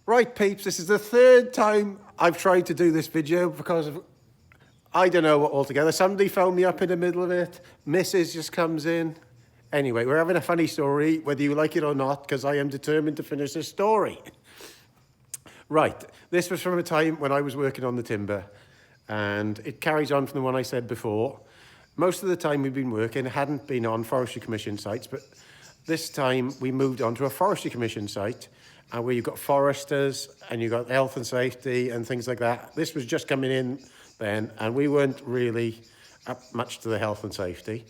Right, peeps, this is the third time I've tried to do this video because of, I don't know what altogether. Somebody phoned me up in the middle of it. Mrs. just comes in. Anyway, we're having a funny story, whether you like it or not, because I am determined to finish this story. Right, this was from a time when I was working on the timber, and it carries on from the one I said before. Most of the time we've been working hadn't been on Forestry Commission sites, but this time we moved on to a Forestry Commission site, where you've got foresters and you've got health and safety and things like that. This was just coming in then, and we weren't really up much to the health and safety.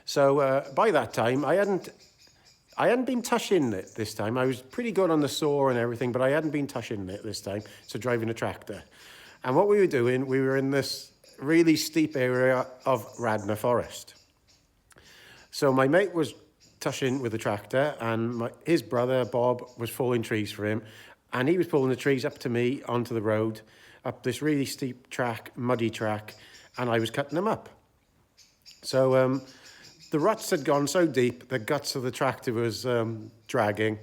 So by that time, I hadn't been touching it this time. I was pretty good on the saw and everything, but I hadn't been touching it this time, so driving a tractor. And what we were doing, we were in this really steep area of Radnor Forest. So my mate was touching with the tractor, and his brother, Bob, was falling trees for him, and he was pulling the trees up to me onto the road, up this really steep track, muddy track, and I was cutting them up. So the ruts had gone so deep, the guts of the tractor was dragging,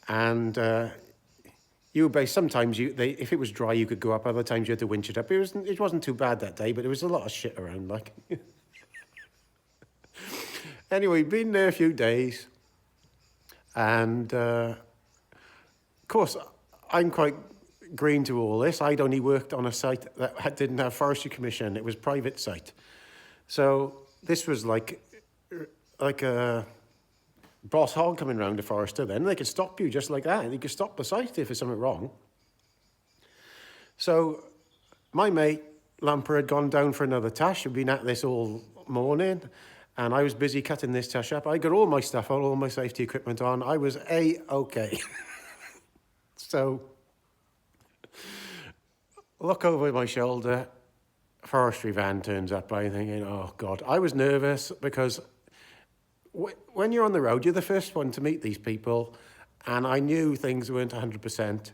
and sometimes if it was dry, you could go up. Other times you had to winch it up. It wasn't too bad that day, but there was a lot of shit around, like. Anyway, been there a few days, and of course, I'm quite green to all this. I'd only worked on a site that didn't have Forestry Commission. It was a private site. So this was like a boss hog coming round a forester then. They could stop you just like that. They could stop the site if there's something wrong. So my mate, Lamper, had gone down for another tash. We'd been at this all morning, and I was busy cutting this tash up. I got all my stuff on, all my safety equipment on. I was A-okay. So look over my shoulder, forestry van turns up. I'm thinking, oh God. I was nervous because when you're on the road, you're the first one to meet these people, and I knew things weren't 100%.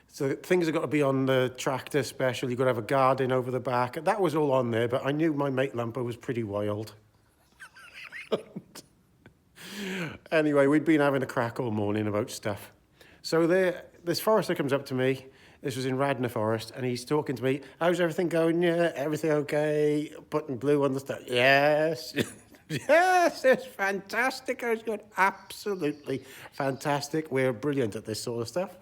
So things have got to be on the tractor special. You've got to have a guard in over the back. That was all on there, but I knew my mate Lamper was pretty wild. Anyway, we'd been having a crack all morning about stuff. So this forester comes up to me. This was in Radnor Forest, and he's talking to me. How's everything going? Yeah, everything okay? Putting blue on the stuff. Yes. Yes, it's fantastic. I was going, absolutely fantastic. We're brilliant at this sort of stuff.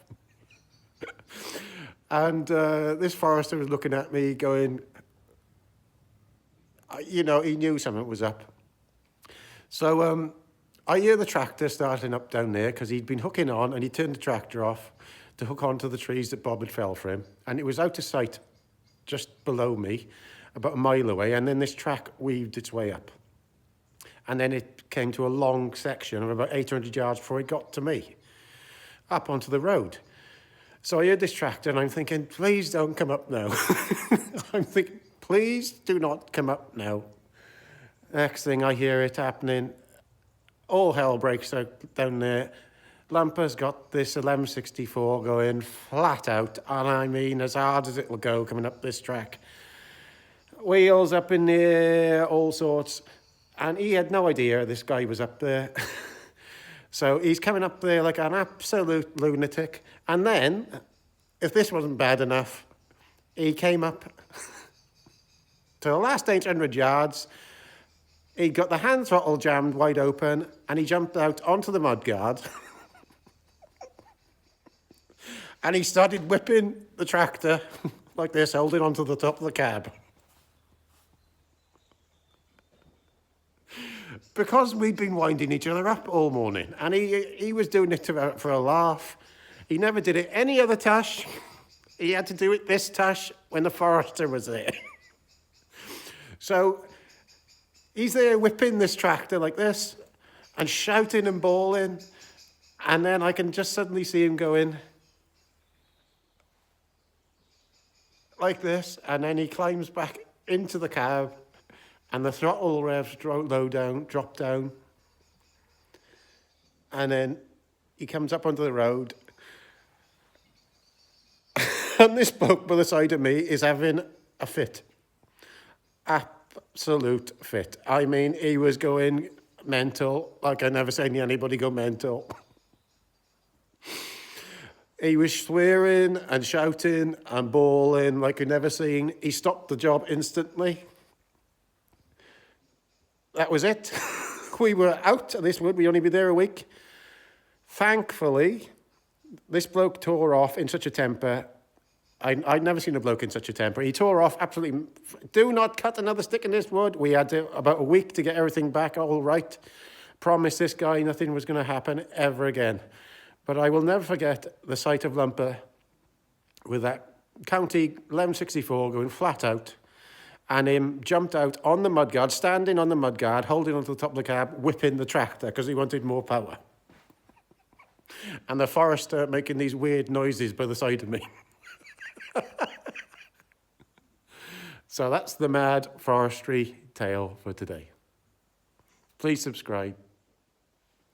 And this forester was looking at me going, he knew something was up. So I hear the tractor starting up down there because he'd been hooking on, and he turned the tractor off to hook onto the trees that Bob had felled for him. And it was out of sight just below me, about a mile away. And then this track weaved its way up. And then it came to a long section of about 800 yards before it got to me, up onto the road. So I heard this tractor, and I'm thinking, please don't come up now. I'm thinking, please do not come up now. Next thing I hear it happening, all hell breaks out down there. Lamper's got this 1164 going flat out, and I mean as hard as it'll go coming up this track. Wheels up in the air, all sorts. And he had no idea this guy was up there. So he's coming up there like an absolute lunatic. And then, if this wasn't bad enough, he came up to the last 800 yards. He got the hand throttle jammed wide open, and he jumped out onto the mudguard. And he started whipping the tractor like this, holding onto the top of the cab. Because we'd been winding each other up all morning, and he was doing it for a laugh. He never did it any other tash. He had to do it this tash when the forester was there. So he's there whipping this tractor like this and shouting and bawling, and then I can just suddenly see him going like this, and then he climbs back into the cab, and the throttle revs drop down. And then he comes up onto the road. And this bloke by the side of me is having a fit. Absolute fit. I mean, he was going mental, like I never seen anybody go mental. He was swearing and shouting and bawling like I'd never seen. He stopped the job instantly. That was it. We were out of this wood. We'd only be there a week. Thankfully, this bloke tore off in such a temper. I'd never seen a bloke in such a temper. He tore off absolutely. Do not cut another stick in this wood. We had about a week to get everything back all right. Promised this guy nothing was going to happen ever again. But I will never forget the sight of Lumper with that County 1164 going flat out, and him jumped out on the mudguard, standing on the mudguard, holding onto the top of the cab, whipping the tractor because he wanted more power. And the forester making these weird noises by the side of me. So that's the mad forestry tale for today. Please subscribe.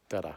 Ta-da.